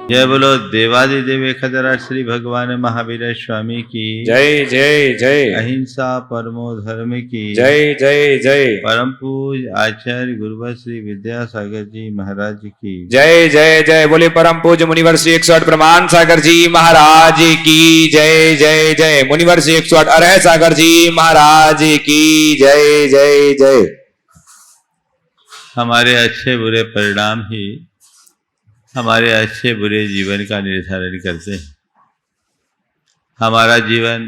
जय बोलो देवादिदेव खदरा श्री भगवान महावीर स्वामी की जय जय जय। अहिंसा परमो धर्म की जय जय जय। परम पूज आचार्य गुरुवर श्री विद्यासागर जी महाराज की जय जय जय। बोले परम पूज्य मुनिवर श्री 108 प्रमाण सागर जी महाराज की जय जय जय। मुनिवर श्री 108 अरह सागर जी महाराज की जय जय जय। हमारे अच्छे बुरे परिणाम ही हमारे अच्छे बुरे जीवन का निर्धारण करते हैं। हमारा जीवन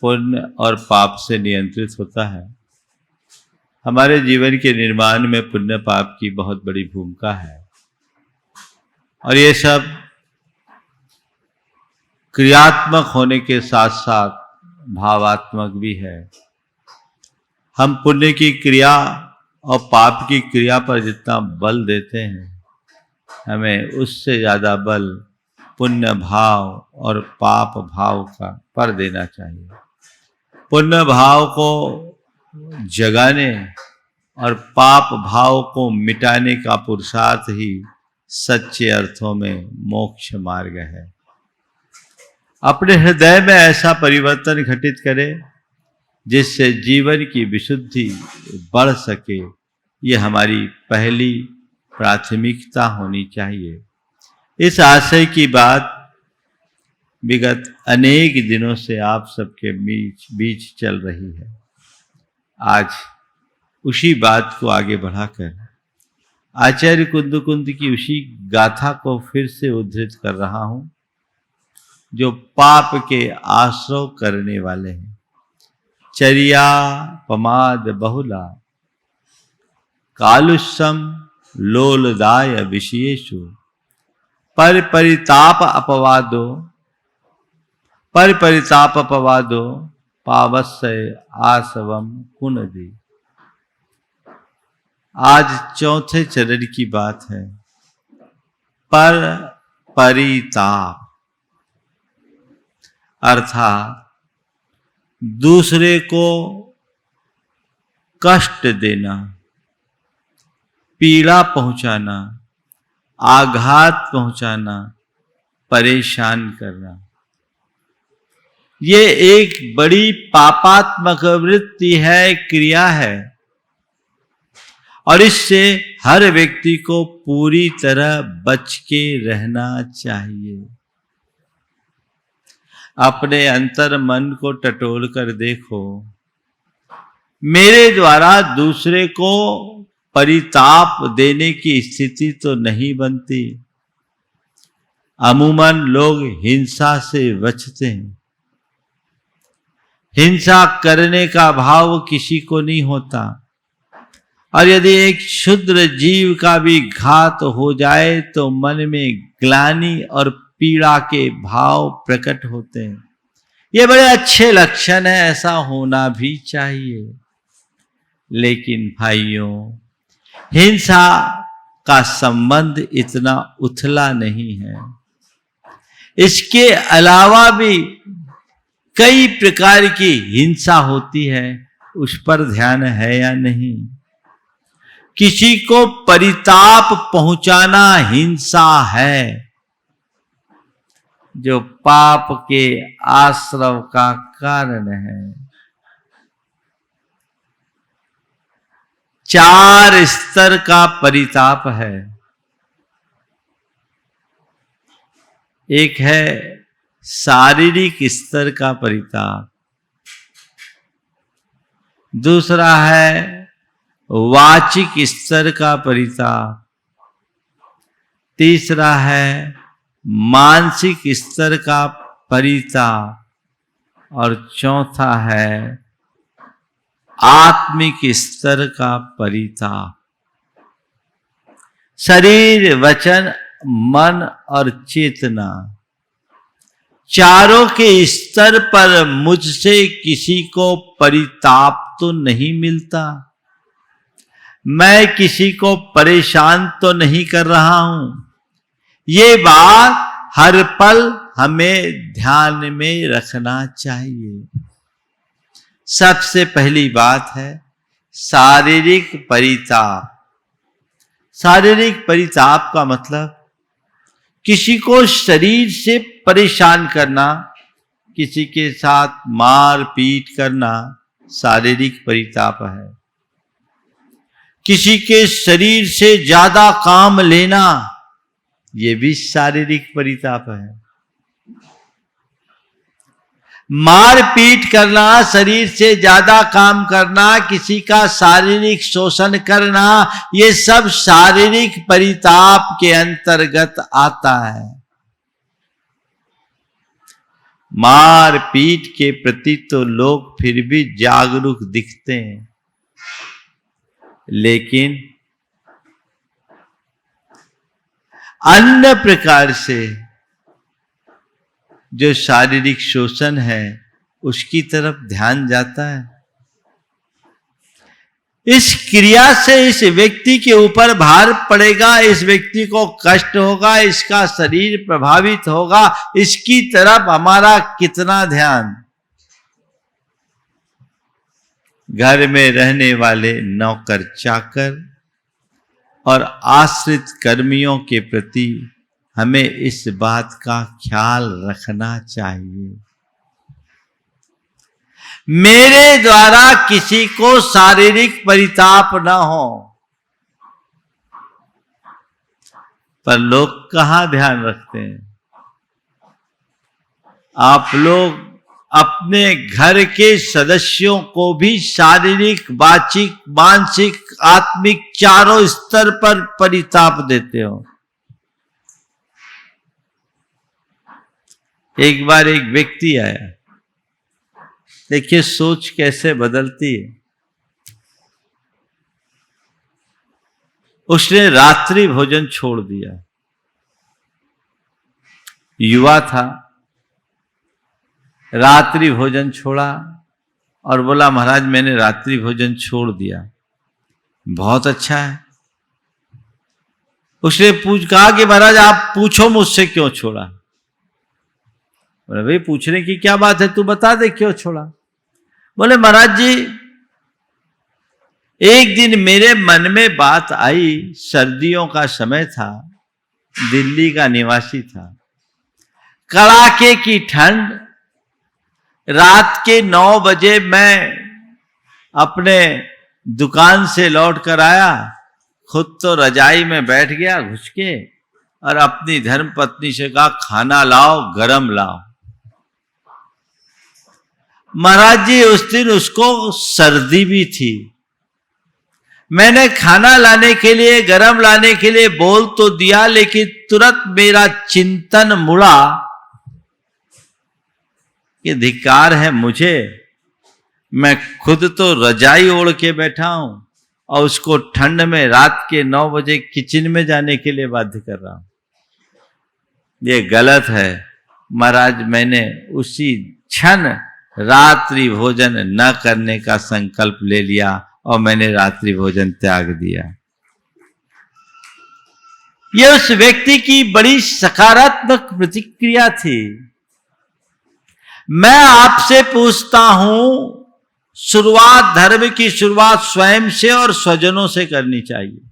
पुण्य और पाप से नियंत्रित होता है। हमारे जीवन के निर्माण में पुण्य पाप की बहुत बड़ी भूमिका है और ये सब क्रियात्मक होने के साथ साथ भावात्मक भी है। हम पुण्य की क्रिया और पाप की क्रिया पर जितना बल देते हैं, हमें उससे ज़्यादा बल पुण्य भाव और पाप भाव का पर देना चाहिए। पुण्य भाव को जगाने और पाप भाव को मिटाने का पुरुषार्थ ही सच्चे अर्थों में मोक्ष मार्ग है। अपने हृदय में ऐसा परिवर्तन घटित करें जिससे जीवन की विशुद्धि बढ़ सके, ये हमारी पहली प्राथमिकता होनी चाहिए। इस आशय की बात विगत अनेक दिनों से आप सबके बीच चल रही है। आज उसी बात को आगे बढ़ाकर आचार्य कुंद की उसी गाथा को फिर से उद्धृत कर रहा हूं जो पाप के आश्रव करने वाले हैं। चर्या पमाद बहुला कालुषम लोलदाय विषयेषु पर परिताप अपवादो पावस्य आसवम कुनदी। आज चौथे चरण की बात है। पर परिताप अर्थात दूसरे को कष्ट देना, पीड़ा पहुंचाना, आघात पहुंचाना, परेशान करना, ये एक बड़ी पापात्मक वृत्ति है, क्रिया है और इससे हर व्यक्ति को पूरी तरह बच के रहना चाहिए। अपने अंतर मन को टटोल कर देखो, मेरे द्वारा दूसरे को परिताप देने की स्थिति तो नहीं बनती। अमूमन लोग हिंसा से बचते हैं। हिंसा करने का भाव किसी को नहीं होता और यदि एक क्षुद्र जीव का भी घात हो जाए तो मन में ग्लानि और पीड़ा के भाव प्रकट होते हैं। ये बड़े अच्छे लक्षण है, ऐसा होना भी चाहिए। लेकिन भाइयों, हिंसा का संबंध इतना उथला नहीं है। इसके अलावा भी कई प्रकार की हिंसा होती है, उस पर ध्यान है या नहीं? किसी को परिताप पहुंचाना हिंसा है, जो पाप के आश्रव का कारण है। 4 स्तर का परिताप है। एक है शारीरिक स्तर का परिताप, दूसरा है वाचिक स्तर का परिताप, तीसरा है मानसिक स्तर का परिताप और चौथा है आत्मिक स्तर का परिताप। शरीर, वचन, मन और चेतना, चारों के स्तर पर मुझसे किसी को परिताप तो नहीं मिलता। मैं किसी को परेशान तो नहीं कर रहा हूं। ये बात हर पल हमें ध्यान में रखना चाहिए। सबसे पहली बात है शारीरिक परिताप। शारीरिक परिताप का मतलब किसी को शरीर से परेशान करना, किसी के साथ मार पीट करना शारीरिक परिताप है। किसी के शरीर से ज्यादा काम लेना, ये भी शारीरिक परिताप है। मार पीट करना, शरीर से ज्यादा काम करना, किसी का शारीरिक शोषण करना, ये सब शारीरिक परिताप के अंतर्गत आता है। मार पीट के प्रति तो लोग फिर भी जागरूक दिखते हैं, लेकिन अन्य प्रकार से जो शारीरिक शोषण है उसकी तरफ ध्यान जाता है। इस क्रिया से इस व्यक्ति के ऊपर भार पड़ेगा, इस व्यक्ति को कष्ट होगा, इसका शरीर प्रभावित होगा, इसकी तरफ हमारा कितना ध्यान। घर में रहने वाले नौकर चाकर और आश्रित कर्मियों के प्रति हमें इस बात का ख्याल रखना चाहिए। मेरे द्वारा किसी को शारीरिक परिताप न हो, पर लोग कहां ध्यान रखते हैं। आप लोग अपने घर के सदस्यों को भी शारीरिक, वाचिक, मानसिक, आत्मिक चारों स्तर पर परिताप देते हो। एक बार एक व्यक्ति आया, देखिए सोच कैसे बदलती है। उसने रात्रि भोजन छोड़ दिया। युवा था, रात्रि भोजन छोड़ा और बोला महाराज मैंने रात्रि भोजन छोड़ दिया। बहुत अच्छा है। उसने कहा कि महाराज आप पूछो मुझसे क्यों छोड़ा। बोले भाई पूछने की क्या बात है, तू बता दे क्यों छोड़ा। बोले महाराज जी एक दिन मेरे मन में बात आई, सर्दियों का समय था, दिल्ली का निवासी था, कड़ाके की ठंड, रात के 9 बजे मैं अपने दुकान से लौट कर आया, खुद तो रजाई में बैठ गया घुस के और अपनी धर्म पत्नी से कहा खाना लाओ, गरम लाओ। महाराज जी उस दिन उसको सर्दी भी थी। मैंने खाना लाने के लिए, गरम लाने के लिए बोल तो दिया, लेकिन तुरंत मेरा चिंतन मुड़ा कि धिक्कार है मुझे, मैं खुद तो रजाई ओढ़ के बैठा हूं और उसको ठंड में रात के 9 बजे किचन में जाने के लिए बाध्य कर रहा हूं। ये गलत है। महाराज मैंने उसी क्षण रात्रि भोजन न करने का संकल्प ले लिया और मैंने रात्रि भोजन त्याग दिया। यह उस व्यक्ति की बड़ी सकारात्मक प्रतिक्रिया थी। मैं आपसे पूछता हूं, शुरुआत, धर्म की शुरुआत स्वयं से और स्वजनों से करनी चाहिए।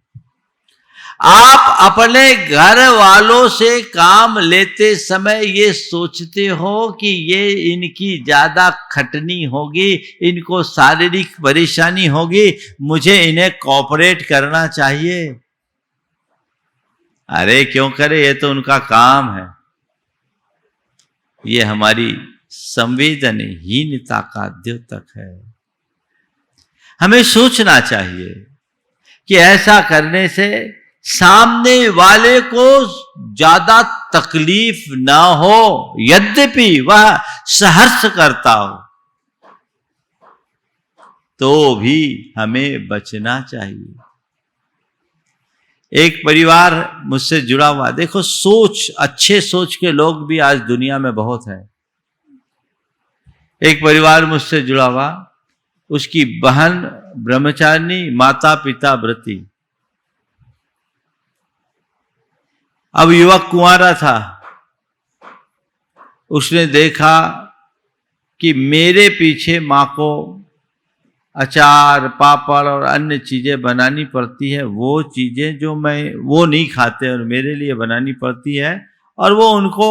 आप अपने घर वालों से काम लेते समय ये सोचते हो कि ये इनकी ज्यादा खटनी होगी, इनको शारीरिक परेशानी होगी, मुझे इन्हें कॉपरेट करना चाहिए। अरे क्यों करे, ये तो उनका काम है। ये हमारी संवेदनहीनता का द्योतक है। हमें सोचना चाहिए कि ऐसा करने से सामने वाले को ज्यादा तकलीफ ना हो, यद्यपि वह सहर्ष करता हो, तो भी हमें बचना चाहिए। एक परिवार मुझसे जुड़ा हुआ, देखो सोच, अच्छे सोच के लोग भी आज दुनिया में बहुत है। एक परिवार मुझसे जुड़ा हुआ, उसकी बहन ब्रह्मचारिणी, माता पिता व्रती। अब युवक कुंवारा था, उसने देखा कि मेरे पीछे माँ को अचार, पापड़ और अन्य चीजें बनानी पड़ती है, वो चीजें जो वो नहीं खाते और मेरे लिए बनानी पड़ती है, और वो उनको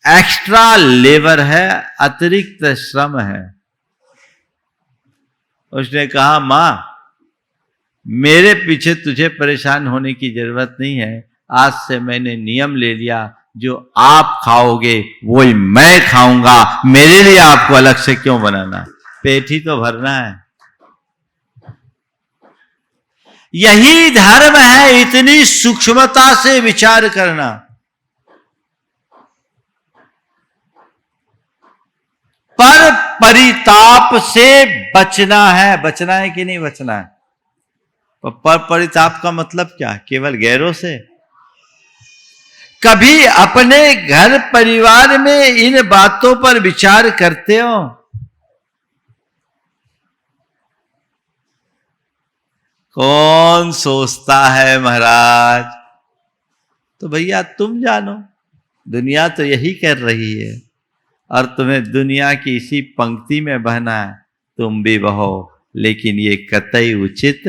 एक्स्ट्रा लेबर है, अतिरिक्त श्रम है। उसने कहा, मां, मेरे पीछे तुझे परेशान होने की जरूरत नहीं है। आज से मैंने नियम ले लिया, जो आप खाओगे वही मैं खाऊंगा, मेरे लिए आपको अलग से क्यों बनाना, पेट ही तो भरना है। यही धर्म है, इतनी सूक्ष्मता से विचार करना। पर परिताप से बचना है। बचना है कि नहीं बचना है? पर परिताप का मतलब क्या? केवल गैरों से? कभी अपने घर परिवार में इन बातों पर विचार करते हो? कौन सोचता है महाराज? तो भैया तुम जानो, दुनिया तो यही कर रही है, और तुम्हें दुनिया की इसी पंक्ति में बहना है। तुम भी बहो, लेकिन ये कतई उचित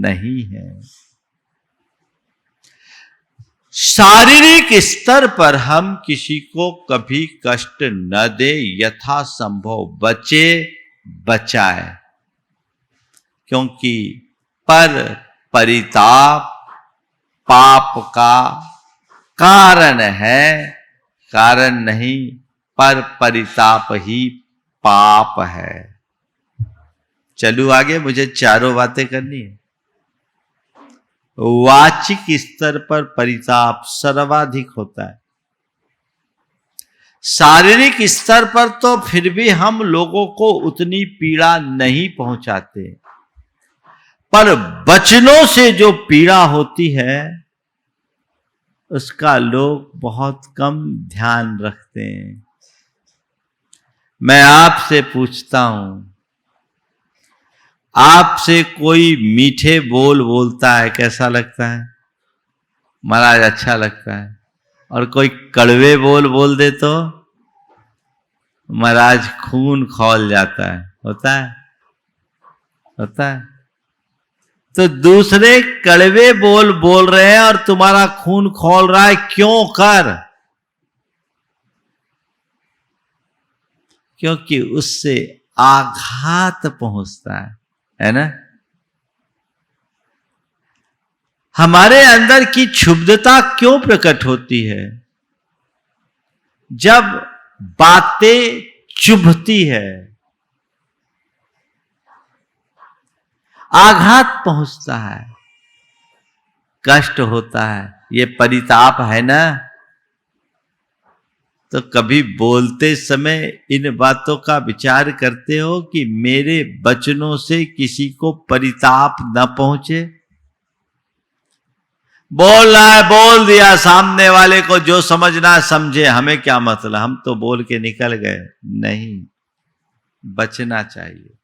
नहीं है। शारीरिक स्तर पर हम किसी को कभी कष्ट न दे, यथासंभव बचे बचाए, क्योंकि पर परिताप पाप का कारण है, कारण नहीं, पर परिताप ही पाप है। चलू आगे, मुझे चारों बातें करनी है। वाचिक स्तर पर परिताप सर्वाधिक होता है। शारीरिक स्तर पर तो फिर भी हम लोगों को उतनी पीड़ा नहीं पहुंचाते, पर वचनों से जो पीड़ा होती है उसका लोग बहुत कम ध्यान रखते हैं। मैं आपसे पूछता हूं, आपसे कोई मीठे बोल बोलता है, कैसा लगता है? महाराज अच्छा लगता है। और कोई कड़वे बोल बोल दे तो महाराज खून खौल जाता है। होता है? होता है? तो दूसरे कड़वे बोल बोल रहे हैं और तुम्हारा खून खौल रहा है, क्यों कर? क्योंकि उससे आघात पहुंचता है ना? हमारे अंदर की क्षुब्धता क्यों प्रकट होती है? जब बातें चुभती है, आघात पहुंचता है, कष्ट होता है, ये परिताप है ना। तो कभी बोलते समय इन बातों का विचार करते हो कि मेरे वचनों से किसी को परिताप न पहुंचे? बोल रहा है, बोल दिया, सामने वाले को जो समझना समझे, हमें क्या मतलब, हम तो बोल के निकल गए। नहीं, बचना चाहिए।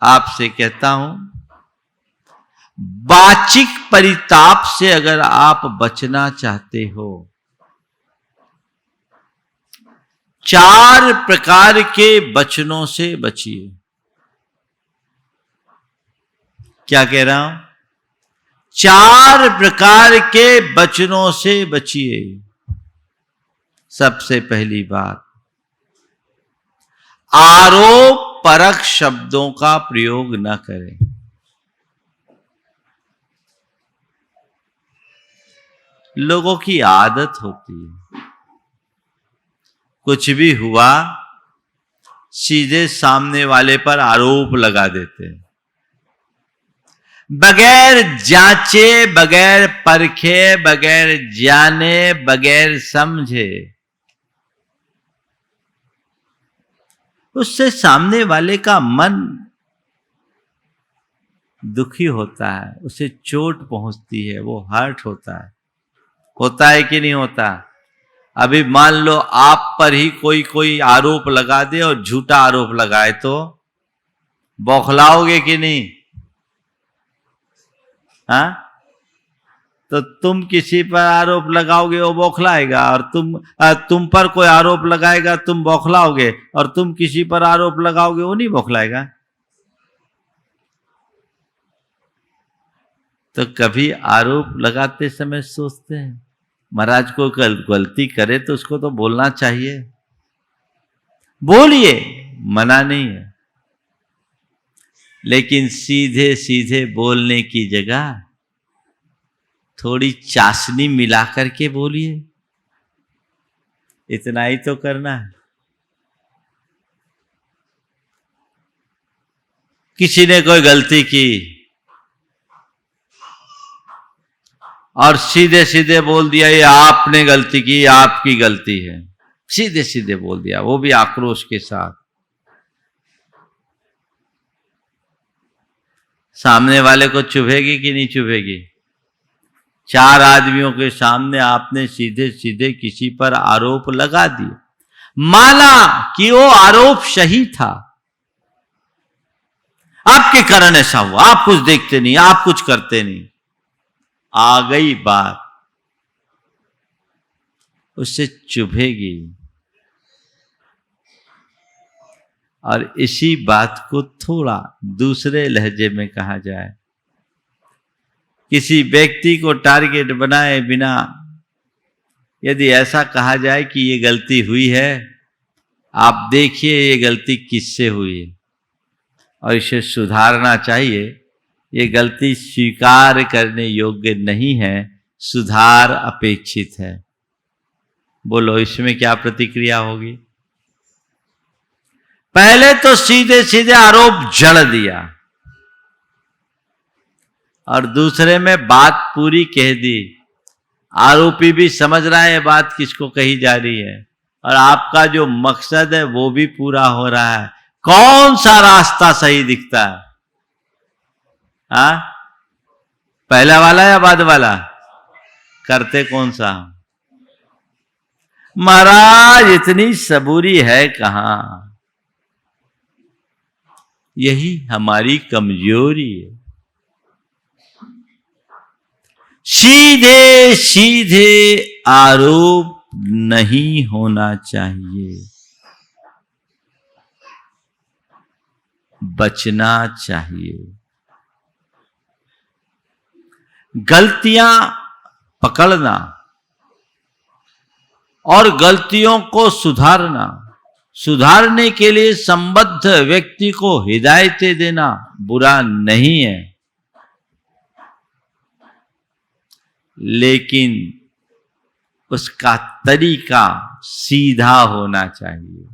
आपसे कहता हूं, वाचिक परिताप से अगर आप बचना चाहते हो, 4 प्रकार के वचनों से बचिए। क्या कह रहा हूं? 4 प्रकार के वचनों से बचिए। सबसे पहली बात, आरोप परक शब्दों का प्रयोग न करें। लोगों की आदत होती है, कुछ भी हुआ सीधे सामने वाले पर आरोप लगा देते हैं, बगैर जांचे, बगैर परखे, बगैर जाने, बगैर समझे। उससे सामने वाले का मन दुखी होता है, उसे चोट पहुंचती है, वो हर्ट होता है। होता है कि नहीं होता? अभी मान लो आप पर ही कोई आरोप लगा दे और झूठा आरोप लगाए, तो बौखलाओगे कि नहीं? हाँ? तो तुम किसी पर आरोप लगाओगे, वो बौखलाएगा, और तुम पर कोई आरोप लगाएगा, तुम बौखलाओगे, और तुम किसी पर आरोप लगाओगे, वो नहीं बौखलाएगा। तो कभी आरोप लगाते समय सोचते हैं, महाराज को गलती करे तो उसको तो बोलना चाहिए, बोलिए, मना नहीं है, लेकिन सीधे सीधे बोलने की जगह थोड़ी चाशनी मिला करके बोलिए, इतना ही तो करना है। किसी ने कोई गलती की और सीधे सीधे बोल दिया ये आपने गलती की, ये आपकी गलती है, सीधे सीधे बोल दिया, वो भी आक्रोश के साथ। सामने वाले को चुभेगी कि नहीं चुभेगी? 4 आदमियों के सामने आपने सीधे सीधे किसी पर आरोप लगा दिया, माना कि वो आरोप सही था, आपके कारण ऐसा हुआ, आप कुछ देखते नहीं, आप कुछ करते नहीं, आ गई बात, उससे चुभेगी। और इसी बात को थोड़ा दूसरे लहजे में कहा जाए, किसी व्यक्ति को टारगेट बनाए बिना यदि ऐसा कहा जाए कि ये गलती हुई है, आप देखिए ये गलती किससे हुई है और इसे सुधारना चाहिए, ये गलती स्वीकार करने योग्य नहीं है, सुधार अपेक्षित है, बोलो इसमें क्या प्रतिक्रिया होगी? पहले तो सीधे सीधे आरोप जड़ दिया और दूसरे में बात पूरी कह दी, आरोपी भी समझ रहा है ये बात किसको कही जा रही है और आपका जो मकसद है वो भी पूरा हो रहा है। कौन सा रास्ता सही दिखता है? हाँ, पहला वाला या बाद वाला? करते कौन सा? महाराज इतनी सबूरी है कहां, यही हमारी कमजोरी है। सीधे सीधे आरोप नहीं होना चाहिए, बचना चाहिए। गलतियां पकड़ना और गलतियों को सुधारना, सुधारने के लिए संबद्ध व्यक्ति को हिदायतें देना बुरा नहीं है, लेकिन उसका तरीका सीधा होना चाहिए।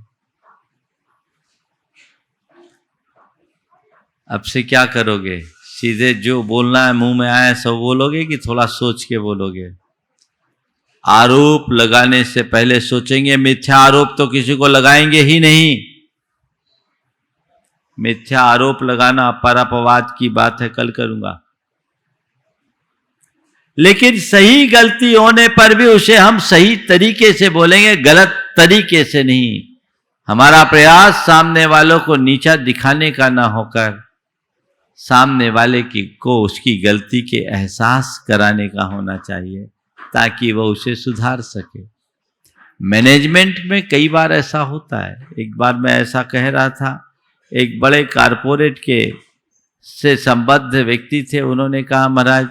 अब से क्या करोगे? सीधे जो बोलना है मुंह में आया सब बोलोगे कि थोड़ा सोच के बोलोगे? आरोप लगाने से पहले सोचेंगे, मिथ्या आरोप तो किसी को लगाएंगे ही नहीं। मिथ्या आरोप लगाना परपवाद की बात है, कल करूंगा। लेकिन सही गलती होने पर भी उसे हम सही तरीके से बोलेंगे, गलत तरीके से नहीं। हमारा प्रयास सामने वालों को नीचा दिखाने का ना होकर सामने वाले को उसकी गलती के एहसास कराने का होना चाहिए, ताकि वह उसे सुधार सके। मैनेजमेंट में कई बार ऐसा होता है। एक बार मैं ऐसा कह रहा था, एक बड़े कारपोरेट के से संबद्ध व्यक्ति थे, उन्होंने कहा महाराज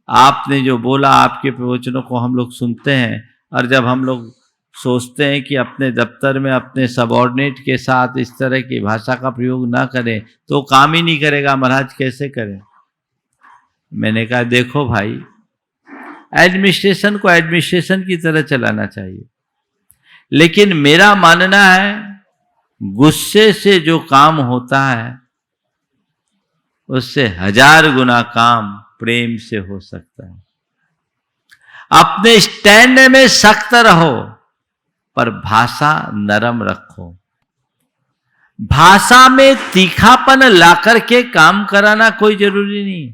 आपने जो बोला, आपके प्रवचनों को हम लोग सुनते हैं और जब हम लोग सोचते हैं कि अपने दफ्तर में अपने सबऑर्डिनेट के साथ इस तरह की भाषा का प्रयोग ना करें तो काम ही नहीं करेगा महाराज, कैसे करें? मैंने कहा देखो भाई, एडमिनिस्ट्रेशन को एडमिनिस्ट्रेशन की तरह चलाना चाहिए, लेकिन मेरा मानना है गुस्से से जो काम होता है उससे 1000 गुना काम प्रेम से हो सकता है। अपने स्टैंड में सख्त रहो पर भाषा नरम रखो। भाषा में तीखापन लाकर के काम कराना कोई जरूरी नहीं।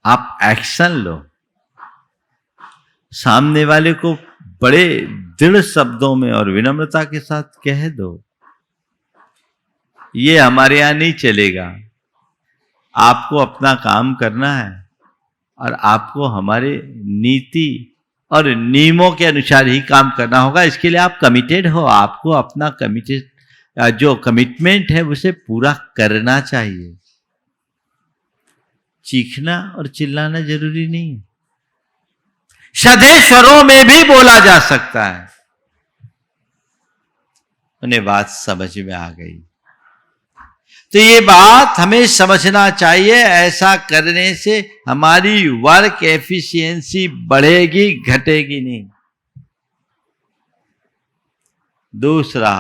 आप एक्शन लो, सामने वाले को बड़े दृढ़ शब्दों में और विनम्रता के साथ कह दो। ये हमारे यहां नहीं चलेगा। आपको अपना काम करना है और आपको हमारे नीति और नियमों के अनुसार ही काम करना होगा। इसके लिए आप कमिटेड हो, आपको अपना जो कमिटमेंट है उसे पूरा करना चाहिए। चीखना और चिल्लाना जरूरी नहीं, सधेश्वरों में भी बोला जा सकता है। उन्हें बात समझ में आ गई। तो ये बात हमें समझना चाहिए, ऐसा करने से हमारी वर्क एफिशिएंसी बढ़ेगी, घटेगी नहीं। दूसरा,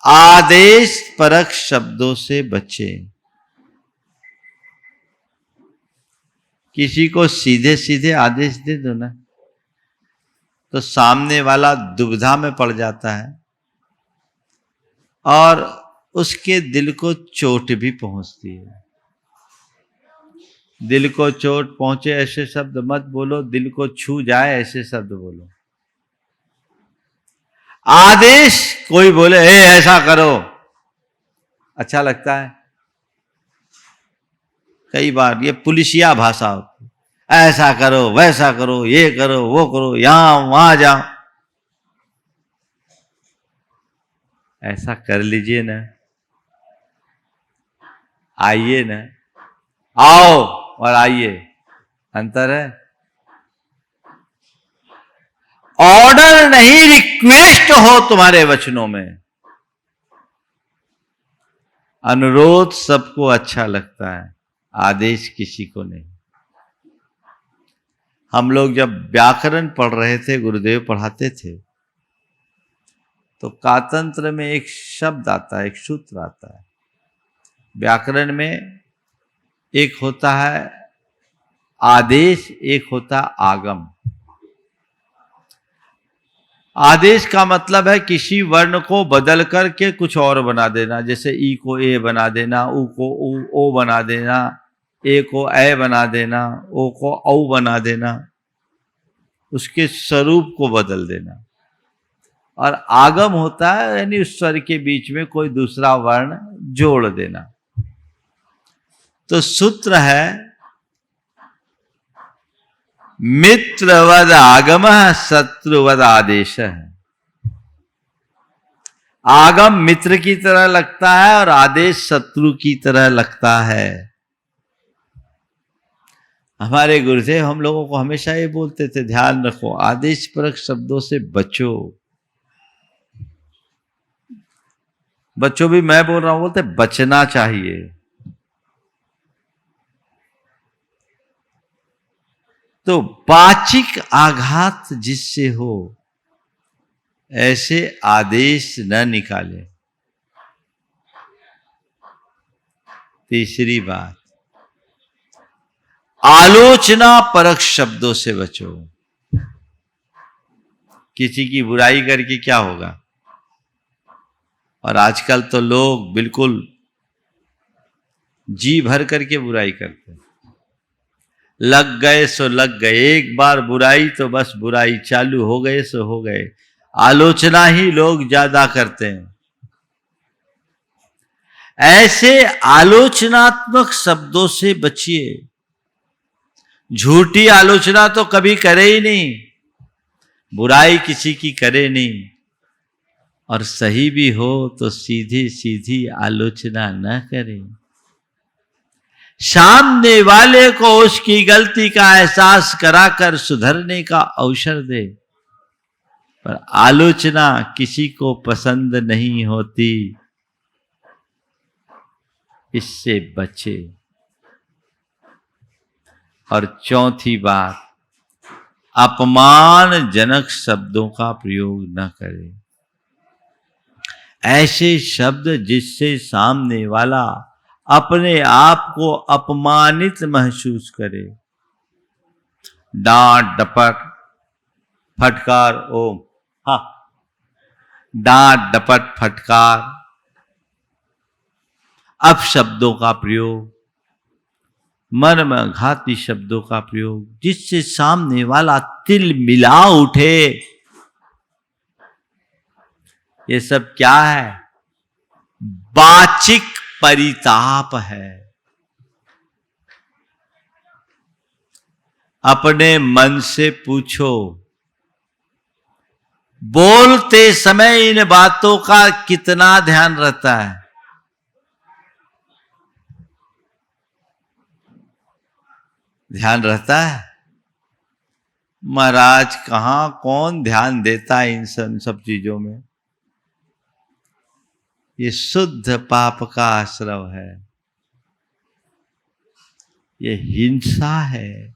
आदेश परक शब्दों से बचें। किसी को सीधे सीधे आदेश दे दो ना, तो सामने वाला दुविधा में पड़ जाता है और उसके दिल को चोट भी पहुंचती है। दिल को चोट पहुंचे ऐसे शब्द मत बोलो, दिल को छू जाए ऐसे शब्द बोलो। आदेश कोई बोले ऐसा करो, अच्छा लगता है। कई बार ये पुलिसिया भाषा होती है, ऐसा करो वैसा करो, ये करो वो करो, यहां वहां जाओ। ऐसा कर लीजिए ना, आइए ना, आओ और आइए, अंतर है। ऑर्डर नहीं, रिक्वेस्ट हो तुम्हारे वचनों में। अनुरोध सबको अच्छा लगता है, आदेश किसी को नहीं। हम लोग जब व्याकरण पढ़ रहे थे, गुरुदेव पढ़ाते थे, तो कातंत्र में एक शब्द आता है, एक सूत्र आता है। व्याकरण में एक होता है आदेश, एक होता आगम। आदेश का मतलब है किसी वर्ण को बदल करके कुछ और बना देना, जैसे ई को ए बना देना, उ को ओ बना देना, ए को ए बना देना, ओ को औ बना देना, उसके स्वरूप को बदल देना। और आगम होता है यानी उस स्वर के बीच में कोई दूसरा वर्ण जोड़ देना। तो सूत्र है मित्रवद आगम शत्रुवद आदेश है। आगम मित्र की तरह लगता है और आदेश शत्रु की तरह लगता है। हमारे गुरुदेव हम लोगों को हमेशा ये बोलते थे, ध्यान रखो, आदेश परक शब्दों से बचो। बच्चों भी मैं बोल रहा हूं, बोलते बचना चाहिए। तो वाचिक आघात जिससे हो ऐसे आदेश न निकाले। तीसरी बात, आलोचना परक शब्दों से बचो। किसी की बुराई करके क्या होगा? और आजकल तो लोग बिल्कुल जी भर करके बुराई करते हैं। लग गए सो लग गए, एक बार बुराई तो बस बुराई, चालू हो गए सो हो गए। आलोचना ही लोग ज्यादा करते हैं। ऐसे आलोचनात्मक शब्दों से बचिए। झूठी आलोचना तो कभी करे ही नहीं, बुराई किसी की करे नहीं, और सही भी हो तो सीधी सीधी आलोचना न करें। सामने वाले को उसकी गलती का एहसास कराकर सुधरने का अवसर दे, पर आलोचना किसी को पसंद नहीं होती, इससे बचे। और चौथी बात, अपमानजनक शब्दों का प्रयोग न करें। ऐसे शब्द जिससे सामने वाला अपने आप को अपमानित महसूस करे। डांट डपट फटकार, ओम हाँ, डांट डपट फटकार, अपशब्दों का प्रयोग, मर्मघाती शब्दों का प्रयोग, जिससे सामने वाला तिल मिला उठे। ये सब क्या है? वाचिक परिताप है। अपने मन से पूछो, बोलते समय इन बातों का कितना ध्यान रहता है? ध्यान रहता है? महाराज कहाँ कौन ध्यान देता है इन सब चीजों में? ये शुद्ध पाप का आश्रव है, ये हिंसा है।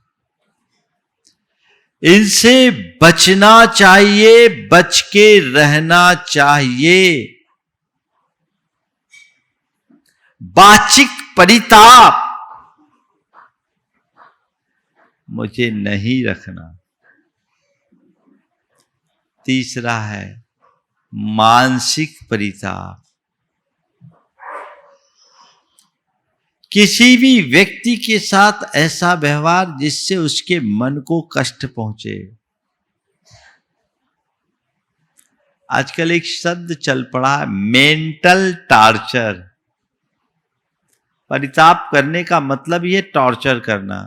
इनसे बचना चाहिए, बच के रहना चाहिए। वाचिक परिताप मुझे नहीं रखना। तीसरा है मानसिक परिताप। किसी भी व्यक्ति के साथ ऐसा व्यवहार जिससे उसके मन को कष्ट पहुंचे। आजकल एक शब्द चल पड़ा है, मेंटल टॉर्चर। परिताप करने का मतलब ये टॉर्चर करना,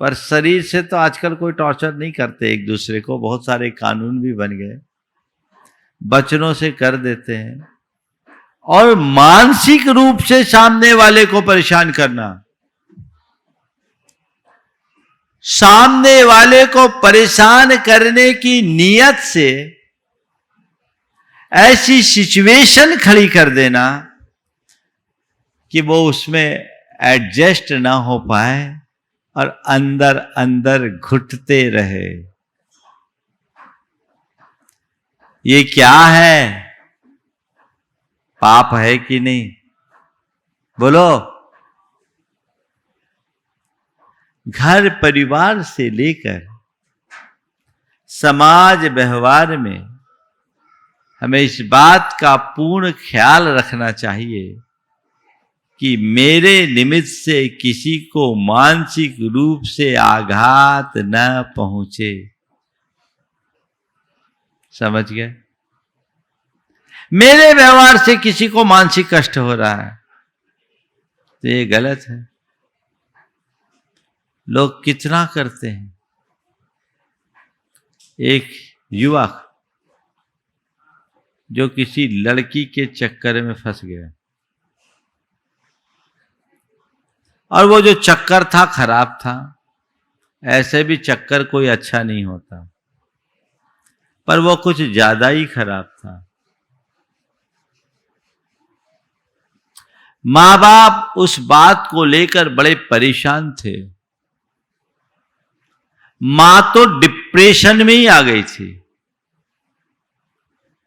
पर शरीर से तो आजकल कोई टॉर्चर नहीं करते एक दूसरे को। बहुत सारे कानून भी बन गए, वचनों से कर देते हैं। और मानसिक रूप से सामने वाले को परेशान करना, सामने वाले को परेशान करने की नीयत से ऐसी सिचुएशन खड़ी कर देना कि वो उसमें एडजस्ट ना हो पाए और अंदर अंदर घुटते रहे। ये क्या है? पाप है कि नहीं? बोलो। घर परिवार से लेकर समाज व्यवहार में हमें इस बात का पूर्ण ख्याल रखना चाहिए कि मेरे निमित्त से किसी को मानसिक रूप से आघात न पहुंचे। समझ गए? मेरे व्यवहार से किसी को मानसिक कष्ट हो रहा है तो ये गलत है। लोग कितना करते हैं। एक युवक जो किसी लड़की के चक्कर में फंस गया, और वो जो चक्कर था खराब था। ऐसे भी चक्कर कोई अच्छा नहीं होता, पर वो कुछ ज्यादा ही खराब था। मां बाप उस बात को लेकर बड़े परेशान थे। मां तो डिप्रेशन में ही आ गई थी।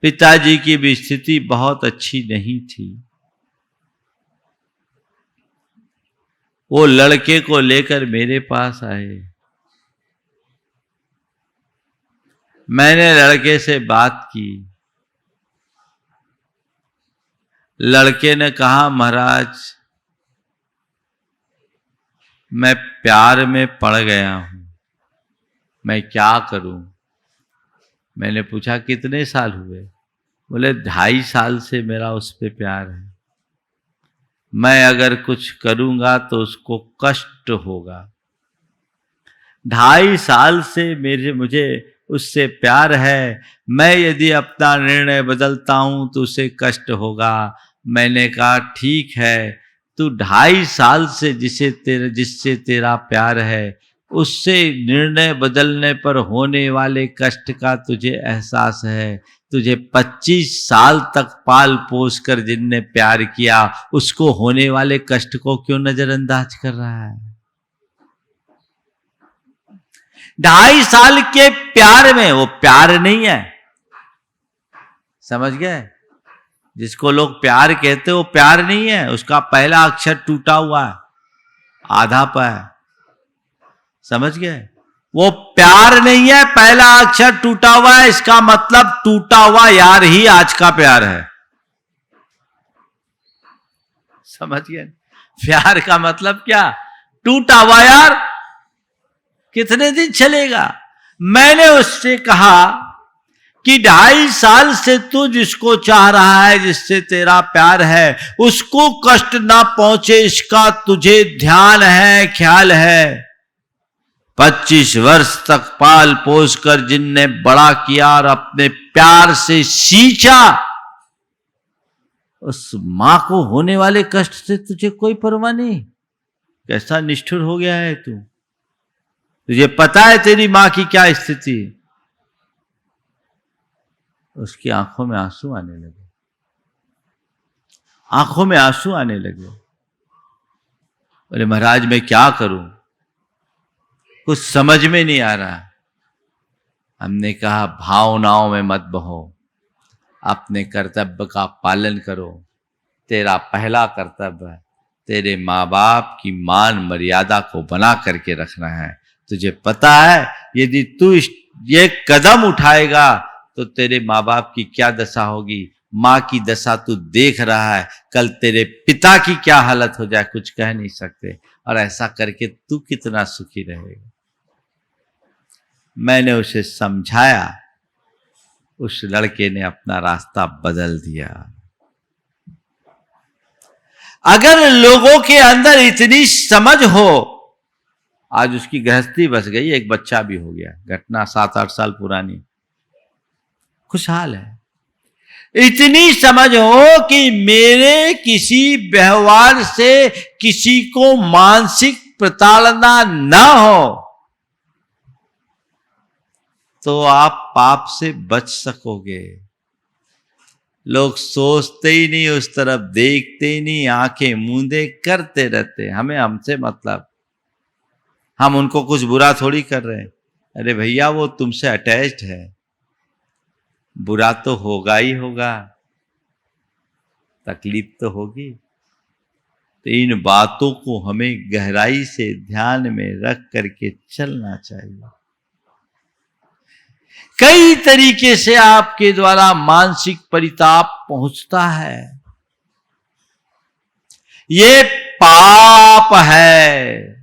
पिताजी की भी स्थिति बहुत अच्छी नहीं थी। वो लड़के को लेकर मेरे पास आए। मैंने लड़के से बात की। लड़के ने कहा, महाराज मैं प्यार में पड़ गया हूं, मैं क्या करूं? मैंने पूछा कितने साल हुए? बोले 2.5 साल से मेरा उस पे प्यार है। मैं अगर कुछ करूंगा तो उसको कष्ट होगा। 2.5 साल से मुझे उससे प्यार है। मैं यदि अपना निर्णय बदलता हूं तो उसे कष्ट होगा। मैंने कहा ठीक है, तू 2.5 साल से जिससे तेरा प्यार है उससे निर्णय बदलने पर होने वाले कष्ट का तुझे एहसास है। तुझे 25 साल तक पाल पोस कर जिनने प्यार किया उसको होने वाले कष्ट को क्यों नजरअंदाज कर रहा है? 2.5 साल के प्यार में वो प्यार नहीं है। समझ गए? जिसको लोग प्यार कहते हैं वो प्यार नहीं है। उसका पहला अक्षर टूटा हुआ है, आधा पर है। समझ गए? वो प्यार नहीं है, पहला अक्षर टूटा हुआ है। इसका मतलब टूटा हुआ यार ही आज का प्यार है। समझ गए? प्यार का मतलब क्या? टूटा हुआ यार कितने दिन चलेगा? मैंने उससे कहा कि 2.5 साल से तू जिसको चाह रहा है, जिससे तेरा प्यार है, उसको कष्ट ना पहुंचे इसका तुझे ध्यान है, ख्याल है। 25 वर्ष तक पाल पोस कर जिनने बड़ा किया और अपने प्यार से सींचा, उस मां को होने वाले कष्ट से तुझे कोई परवाह नहीं। कैसा निष्ठुर हो गया है तू, तुझे पता है तेरी मां की क्या स्थिति है। उसकी आंखों में आंसू आने लगे, आंखों में आंसू आने लगे। बोले महाराज मैं क्या करूं, कुछ समझ में नहीं आ रहा। हमने कहा भावनाओं में मत बहो, अपने कर्तव्य का पालन करो। तेरा पहला कर्तव्य तेरे माँ बाप की मान मर्यादा को बना करके रखना है। तुझे पता है यदि तू ये कदम उठाएगा तो तेरे माँ बाप की क्या दशा होगी। माँ की दशा तू देख रहा है, कल तेरे पिता की क्या हालत हो जाए कुछ कह नहीं सकते, और ऐसा करके तू कितना सुखी रहेगा। मैंने उसे समझाया, उस लड़के ने अपना रास्ता बदल दिया। अगर लोगों के अंदर इतनी समझ हो, आज उसकी गृहस्थी बस गई, एक बच्चा भी हो गया, घटना 7-8 साल पुरानी, खुशहाल है। इतनी समझ हो कि मेरे किसी व्यवहार से किसी को मानसिक प्रताड़ना ना हो तो आप पाप से बच सकोगे। लोग सोचते ही नहीं, उस तरफ देखते ही नहीं, आंखें मूंदे करते रहते, हमें हमसे मतलब, हम उनको कुछ बुरा थोड़ी कर रहे हैं। अरे भैया वो तुमसे अटैच्ड है, बुरा तो होगा ही होगा, तकलीफ तो होगी। तो इन बातों को हमें गहराई से ध्यान में रख करके चलना चाहिए। कई तरीके से आपके द्वारा मानसिक परिताप पहुंचता है, ये पाप है,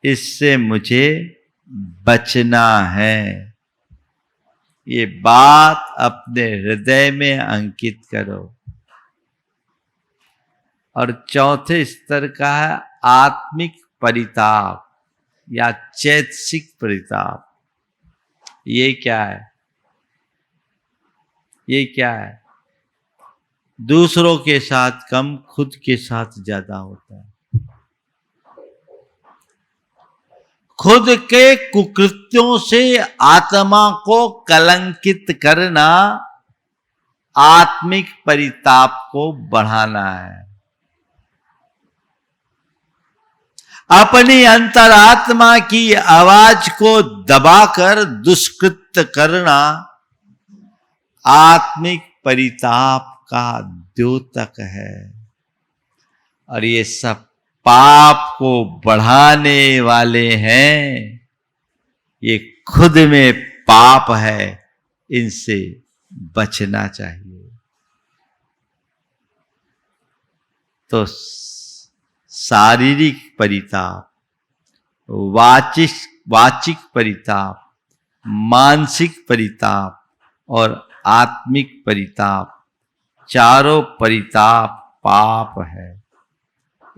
इससे मुझे बचना है। ये बात अपने हृदय में अंकित करो। और चौथे स्तर का है आत्मिक परिताप या चैतसिक परिताप। ये क्या है? ये क्या है? दूसरों के साथ कम, खुद के साथ ज्यादा होता है। खुद के कुकृत्यों से आत्मा को कलंकित करना आत्मिक परिताप को बढ़ाना है। अपनी अंतरात्मा की आवाज को दबाकर दुष्कृत्य करना आत्मिक परिताप का द्योतक है। और ये सब पाप को बढ़ाने वाले हैं, ये खुद में पाप है, इनसे बचना चाहिए। तो शारीरिक परिताप, वाचिक परिताप, मानसिक परिताप और आत्मिक परिताप, चारों परिताप पाप है,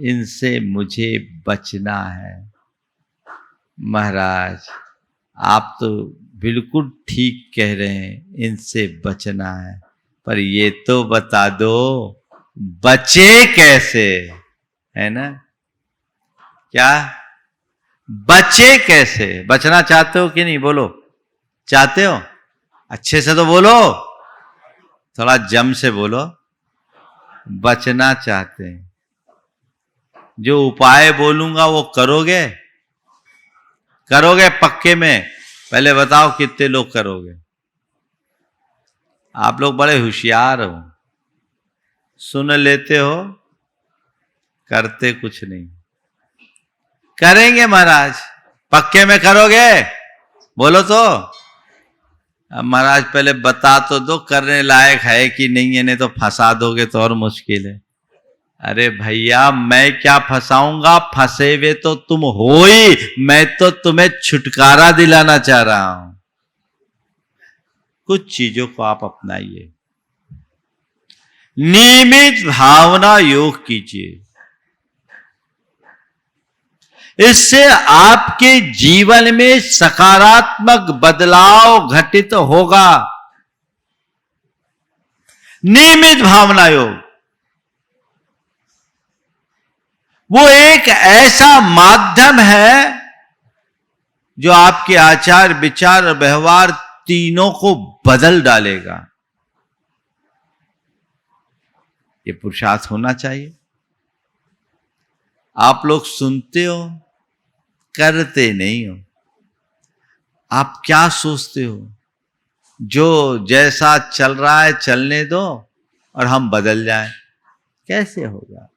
इनसे मुझे बचना है। महाराज आप तो बिल्कुल ठीक कह रहे हैं, इनसे बचना है, पर ये तो बता दो बचे कैसे, है ना? क्या बचे कैसे? बचना चाहते हो कि नहीं? बोलो, चाहते हो? अच्छे से तो बोलो, थोड़ा जम से बोलो। बचना चाहते हैं, जो उपाय बोलूंगा वो करोगे? करोगे पक्के में? पहले बताओ कितने लोग करोगे? आप लोग बड़े होशियार हो, सुन लेते हो, करते कुछ नहीं। करेंगे महाराज, पक्के में करोगे? बोलो तो। अब महाराज पहले बता तो दो करने लायक है कि नहीं है, नहीं तो फंसा दोगे तो और मुश्किल है। अरे भैया मैं क्या फंसाऊंगा, फंसे हुए तो तुम हो ही, मैं तो तुम्हें छुटकारा दिलाना चाह रहा हूं। कुछ चीजों को आप अपनाइए। नियमित भावना योग कीजिए, इससे आपके जीवन में सकारात्मक बदलाव घटित होगा। नियमित भावना योग, वो एक ऐसा माध्यम है जो आपके आचार, विचार और व्यवहार तीनों को बदल डालेगा। ये पुरुषार्थ होना चाहिए। आप लोग सुनते हो, करते नहीं हो। आप क्या सोचते हो? जो जैसा चल रहा है चलने दो और हम बदल जाएं। कैसे होगा?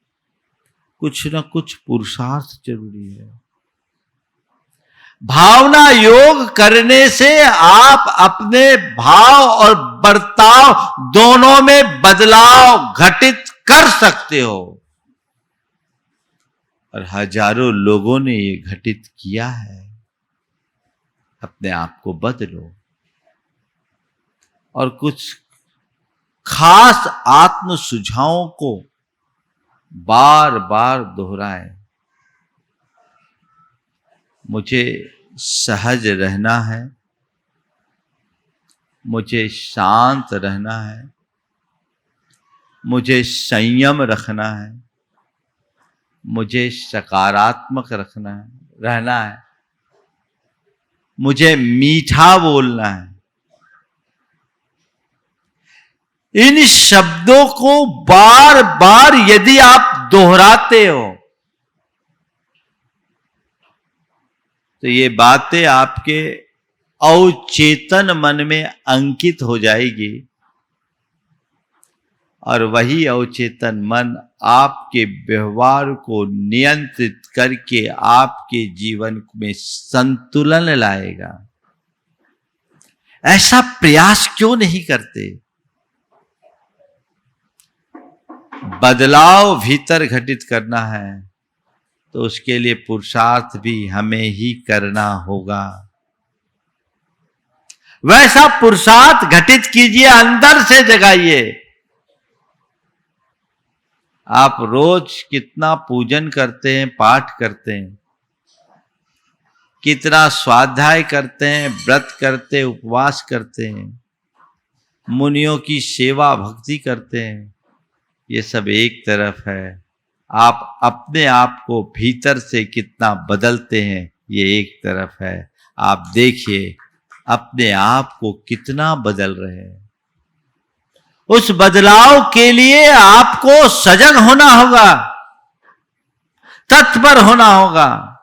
कुछ ना कुछ पुरुषार्थ जरूरी है। भावना योग करने से आप अपने भाव और बर्ताव दोनों में बदलाव घटित कर सकते हो, और हजारों लोगों ने ये घटित किया है। अपने आप को बदलो और कुछ खास आत्म सुझावों को बार बार दोहराएं। मुझे सहज रहना है, मुझे शांत रहना है, मुझे संयम रखना है, मुझे सकारात्मक रहना है, मुझे मीठा बोलना है। इन शब्दों को बार बार यदि आप दोहराते हो तो ये बातें आपके अवचेतन मन में अंकित हो जाएगी, और वही अवचेतन मन आपके व्यवहार को नियंत्रित करके आपके जीवन में संतुलन लाएगा। ऐसा प्रयास क्यों नहीं करते? बदलाव भीतर घटित करना है तो उसके लिए पुरुषार्थ भी हमें ही करना होगा। वैसा पुरुषार्थ घटित कीजिए, अंदर से जगाइए। आप रोज कितना पूजन करते हैं, पाठ करते हैं, कितना स्वाध्याय करते हैं, व्रत करते हैं, उपवास करते हैं, मुनियों की सेवा भक्ति करते हैं, ये सब एक तरफ है। आप अपने आप को भीतर से कितना बदलते हैं, ये एक तरफ है। आप देखिए अपने आप को कितना बदल रहे हैं। उस बदलाव के लिए आपको सजग होना होगा, तत्पर होना होगा,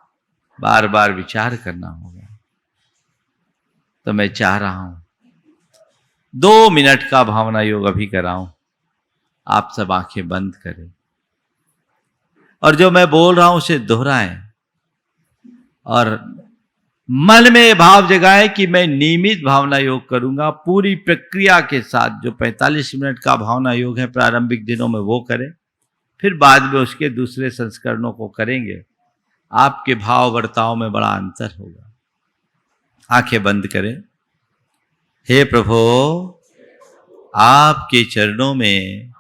बार बार विचार करना होगा। तो मैं चाह रहा हूं 2 मिनट का भावना योग अभी कराऊं। आप सब आंखें बंद करें और जो मैं बोल रहा हूं उसे दोहराएं, और मन में भाव जगाए कि मैं नियमित भावना योग करूंगा। पूरी प्रक्रिया के साथ जो 45 मिनट का भावना योग है प्रारंभिक दिनों में वो करें, फिर बाद में उसके दूसरे संस्करणों को करेंगे। आपके भाव बर्ताव में बड़ा अंतर होगा। आंखें बंद करें। हे प्रभु, आपके चरणों में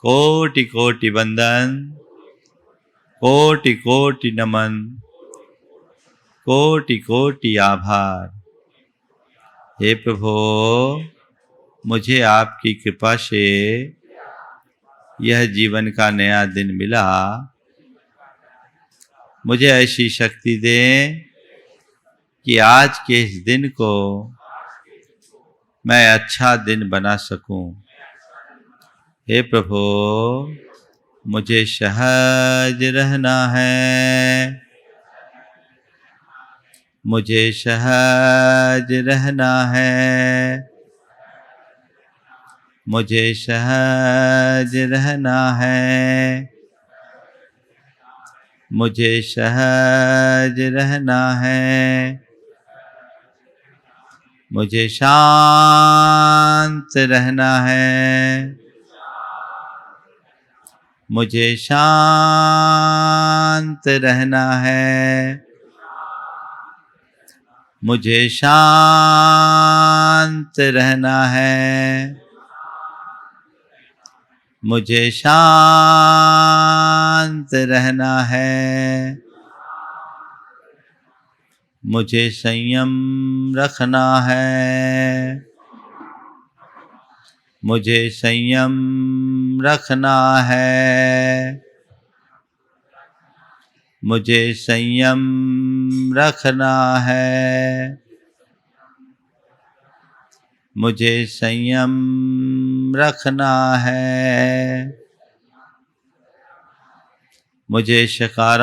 कोटि कोटि वंदन, कोटि कोटि नमन, कोटि कोटि आभार। हे प्रभु, मुझे आपकी कृपा से यह जीवन का नया दिन मिला। मुझे ऐसी शक्ति दें कि आज के इस दिन को मैं अच्छा दिन बना सकूं। हे प्रभु, मुझे सहज रहना है, मुझे सहज रहना है, मुझे सहज रहना है, मुझे सहज रहना है, मुझे शांत रहना है, मुझे शांत रहना है, मुझे शांत रहना है, मुझे शांत रहना है, मुझे संयम रखना है, मुझे संयम रखना है, मुझे संयम रखना है, मुझे संयम रखना है, मुझे सकारात्मक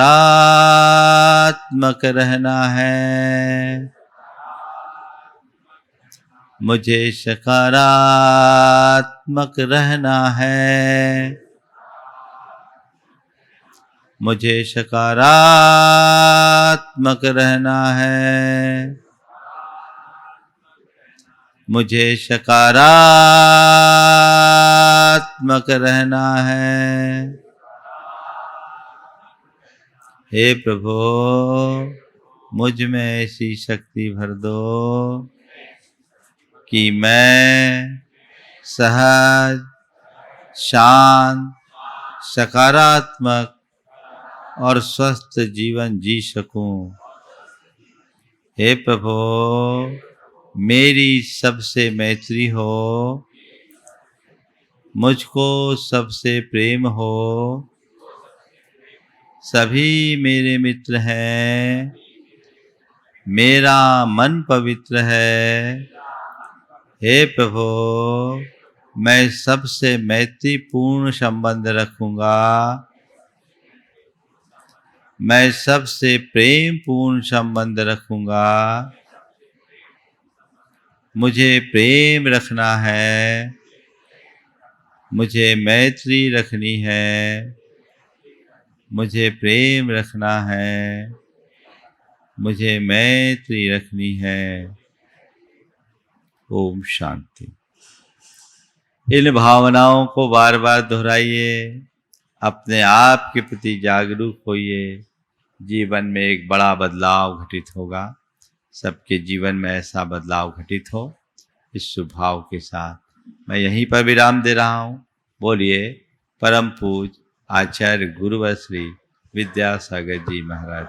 रहना है, मुझे सकारात्मक रहना है, मुझे सकारात्मक रहना है, मुझे सकारात्मक रहना है। हे प्रभु, मुझ में ऐसी शक्ति भर दो कि मैं सहज, शांत, सकारात्मक और स्वस्थ जीवन जी सकूं। हे प्रभु, मेरी सबसे मैत्री हो, मुझको सबसे प्रेम हो, सभी मेरे मित्र हैं, मेरा मन पवित्र है। हे प्रभु, मैं सबसे मैत्रीपूर्ण संबंध रखूंगा, मैं सबसे प्रेमपूर्ण संबंध रखूंगा, मुझे प्रेम रखना है, मुझे मैत्री रखनी है, मुझे प्रेम रखना है, मुझे मैत्री रखनी है। ओम शांति। इन भावनाओं को बार बार दोहराइए, अपने आप के प्रति जागरूक होइए। जीवन में एक बड़ा बदलाव घटित होगा। सबके जीवन में ऐसा बदलाव घटित हो, इस शुभाव के साथ मैं यहीं पर विराम दे रहा हूँ। बोलिए परम पूज आचार्य गुरुवर श्री विद्यासागर जी महाराज।